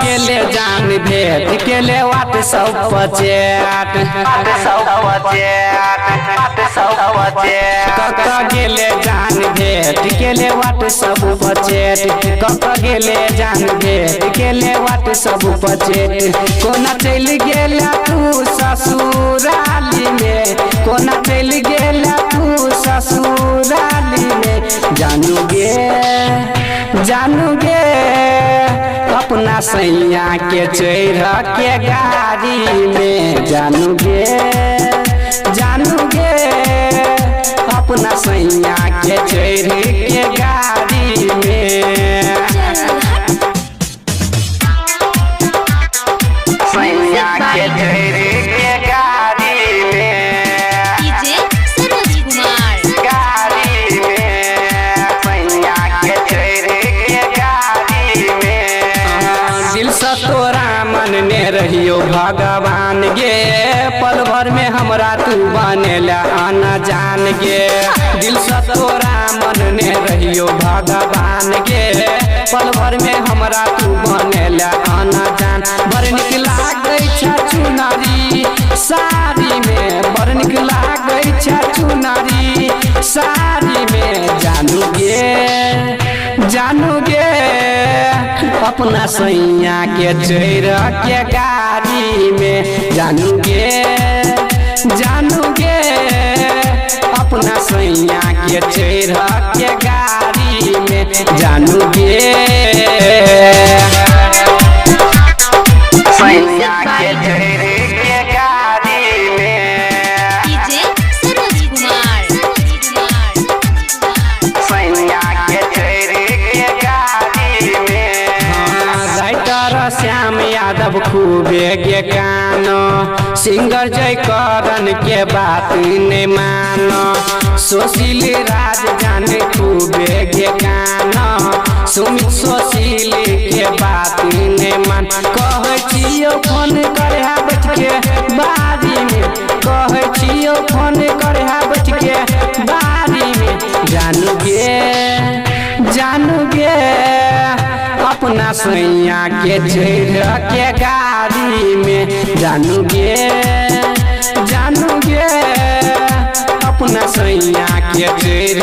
गेले जान भेट केले WhatsApp पर चैट गेले जान भेट केले WhatsApp पर चैट गेले जान भेट केले WhatsApp पर चैट कोना चल गेला तू ससुराली में कोना चल गेला तू ससुराली में जानू गे अपना सैया के चढ़ के गाड़ी में जानू गे अपना सैया के चढ़ के गाड़ी में सैया के चढ़ के गाड़ी में सरोज कुमार गाड़ी में सैया के चढ़ के गाड़ी में दिल से तोरा मन में रहियो भगवान गे पल भर में हमरा तू बनेला आना जान गे दिल से तोरा मन में रहियो भगवान गे पल भर में हमरा तू बनेला आना जान बड़ निक लागै छै चुनरी साड़ी में बड़ निक लागै छै चुनरी साड़ी में जानू गे अपना सैया के चढ़ के गाड़ी में जानू गे अपना सैया के चढ़ के गाड़ी में जानू गे सैया के चढ़ के गाड़ी में सरोज कुमार सैया के चढ़ के गाड़ी में राइटर श्याम यादव खूबे गे गानो सिंगर जय करन के बात नहीं मानो सुशील राज जाने खूबे गे गानो सुमित सुशील के बात नहीं मान कहे छियो फोन करे बैठ के बारी में कहे छियो फोन करे बैठ के बारी में जानू गे अपना सैया के चढ़ के गाड़ी में जानू गे अपना सैया के चढ़